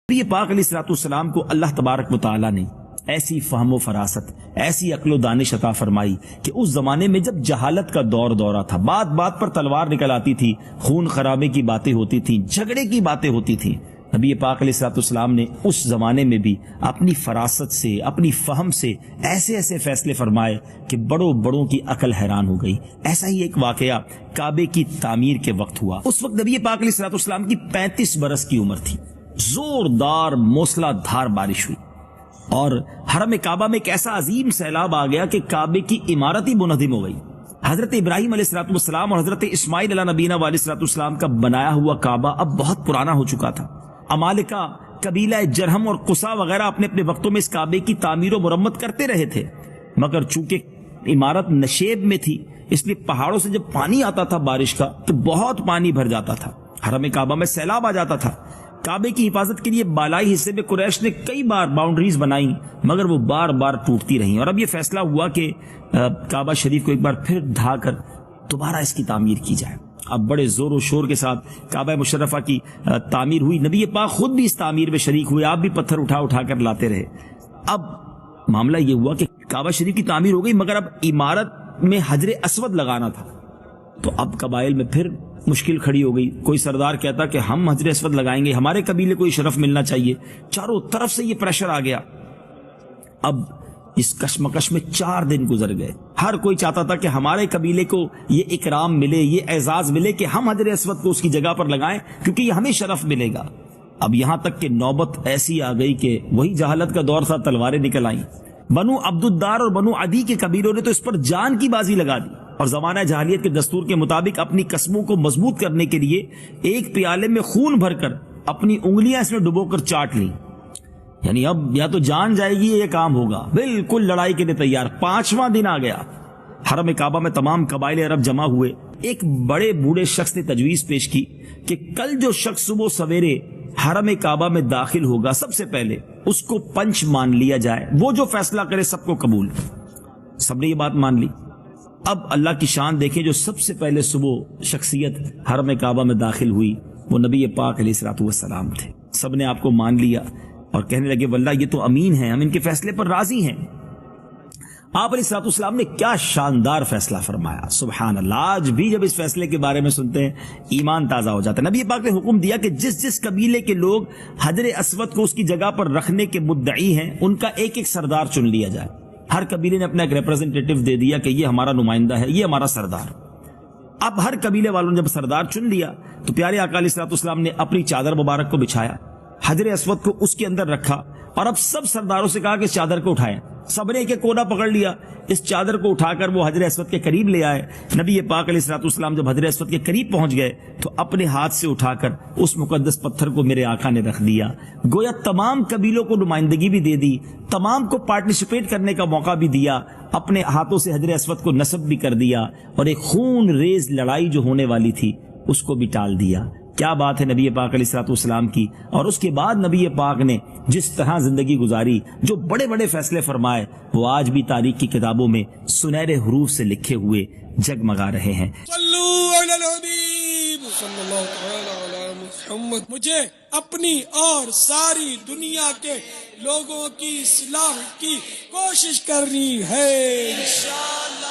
نبی پاک علیہ الصلوۃ والسلام کو اللہ تبارک و تعالی نے ایسی فہم و فراست، ایسی عقل و دانش عطا فرمائی کہ اس زمانے میں جب جہالت کا دورہ تھا، بات بات پر تلوار نکل آتی تھی، خون خرابے کی باتیں ہوتی تھیں، جھگڑے کی باتیں ہوتی تھیں، نبی پاک علیہ الصلوۃ والسلام نے اس زمانے میں بھی اپنی فراست سے، اپنی فہم سے ایسے ایسے فیصلے فرمائے کہ بڑوں کی عقل حیران ہو گئی۔ ایسا ہی ایک واقعہ کعبے کی تعمیر کے وقت ہوا۔ اس وقت نبی پاک علیہ الصلوۃ والسلام کی 35 برس کی عمر تھی۔ زوردار موسلا دھار بارش ہوئی اور حرم کعبہ میں ایک ایسا عظیم سیلاب آ گیا کہ کعبے کی عمارت ہی منہدم ہو گئی۔ حضرت ابراہیم علیہ الصلوۃ والسلام اور حضرت اسماعیل علیہ نبینا علیہ الصلوۃ والسلام کا بنایا ہوا کعبہ اب بہت پرانا ہو چکا تھا۔ عمالقہ، قبیلہ جرہم اور قصا وغیرہ اپنے اپنے وقتوں میں اس کعبے کی تعمیر و مرمت کرتے رہے تھے، مگر چونکہ عمارت نشیب میں تھی اس لیے پہاڑوں سے جب پانی آتا تھا بارش کا تو بہت پانی بھر جاتا تھا، حرم کعبہ میں سیلاب آ جاتا تھا۔ کعبے کی حفاظت کے لیے بالائی حصے میں قریش نے کئی بار باؤنڈریز بنائیں مگر وہ بار بار ٹوٹتی رہیں، اور اب یہ فیصلہ ہوا کہ کعبہ شریف کو ایک بار پھر ڈھا کر دوبارہ اس کی تعمیر کی جائے۔ اب بڑے زور و شور کے ساتھ کعبہ مشرفہ کی تعمیر ہوئی۔ نبی پاک خود بھی اس تعمیر میں شریک ہوئے، آپ بھی پتھر اٹھا کر لاتے رہے۔ اب معاملہ یہ ہوا کہ کعبہ شریف کی تعمیر ہو گئی مگر اب عمارت میں حجر اسود لگانا تھا، تو اب قبائل میں پھر مشکل کھڑی ہو گئی۔ کوئی سردار کہتا کہ ہم حجر اسود لگائیں گے، ہمارے قبیلے کو یہ شرف ملنا چاہیے۔ چاروں طرف سے یہ پریشر آ گیا۔ اب اس کشمکش میں 4 دن گزر گئے، ہر کوئی چاہتا تھا کہ ہمارے قبیلے کو یہ اکرام ملے، یہ اعزاز ملے کہ ہم حجر اسود کو اس کی جگہ پر لگائیں کیونکہ یہ ہمیں شرف ملے گا۔ اب یہاں تک کہ نوبت ایسی آ گئی کہ وہی جہالت کا دور تھا، تلواریں نکل آئیں۔ بنو عبد الدار اور بنو عدی کے قبیلوں نے تو اس پر جان کی بازی لگا دی اور زمانہ جاہلیت کے دستور کے مطابق اپنی قسموں کو مضبوط کرنے کے لیے ایک پیالے میں خون بھر کر اپنی انگلیاں اس میں ڈبو کر چاٹ لیں، یعنی اب یا تو جان جائے گی یہ کام ہوگا۔ بالکل لڑائی کے لیے تیار۔ 5واں دن آ گیا، حرم کعبہ میں تمام قبائل عرب جمع ہوئے۔ ایک بڑے بوڑھے شخص نے تجویز پیش کی کہ کل جو شخص صبح سویرے حرم کعبہ میں داخل ہوگا سب سے پہلے اس کو پنچ مان لیا جائے، وہ جو فیصلہ کرے سب کو قبول۔ سب نے یہ بات مان لی۔ اب اللہ کی شان دیکھیں، جو سب سے پہلے صبح شخصیت حرم کعبہ میں داخل ہوئی وہ نبی پاک علیہ الصلوۃ والسلام تھے۔ سب نے آپ کو مان لیا اور کہنے لگے واللہ یہ تو امین ہیں، ہم ان کے فیصلے پر راضی ہیں۔ آپ علیہ الصلوۃ والسلام نے کیا شاندار فیصلہ فرمایا، سبحان اللہ۔ آج بھی جب اس فیصلے کے بارے میں سنتے ہیں ایمان تازہ ہو جاتا ہے۔ نبی پاک نے حکم دیا کہ جس قبیلے کے لوگ حجر اسود کو اس کی جگہ پر رکھنے کے مدعی ہیں ان کا ایک ایک سردار چن لیا جائے۔ ہر قبیلے نے اپنا ایک ریپرزنٹیٹو دے دیا کہ یہ ہمارا نمائندہ ہے، یہ ہمارا سردار۔ اب ہر قبیلے والوں نے جب سردار چن لیا تو پیارے آقا علیہ الصلوۃ والسلام نے اپنی چادر مبارک کو بچھایا، حجر اسود کو اس کے اندر رکھا اور اب سب سرداروں سے کہا کہ اس چادر کو اٹھائیں۔ سب نے ایک کونا پکڑ لیا، اس چادر کو اٹھا کر وہ حجر اسود کے قریب لے آئے۔ نبی پاک علیہ الصلوۃ والسلام جب حجر اسود کے قریب پہنچ گئے تو اپنے ہاتھ سے اٹھا کر اس مقدس پتھر کو میرے آقا نے رکھ دیا۔ گویا تمام قبیلوں کو نمائندگی بھی دے دی، تمام کو پارٹیسپیٹ کرنے کا موقع بھی دیا، اپنے ہاتھوں سے حجر اسود کو نصب بھی کر دیا اور ایک خون ریز لڑائی جو ہونے والی تھی اس کو بھی ٹال دیا۔ کیا بات ہے نبی پاک علیہ الصلوۃ والسلام کی۔ اور اس کے بعد نبی پاک نے جس طرح زندگی گزاری، جو بڑے بڑے فیصلے فرمائے، وہ آج بھی تاریخ کی کتابوں میں سنہرے حروف سے لکھے ہوئے جگمگا رہے ہیں۔ صلو علی الحبیب صلی اللہ تعالی علی محمد۔ مجھے اپنی اور ساری دنیا کے لوگوں کی اصلاح کی کوشش کرنی ہے انشاءاللہ۔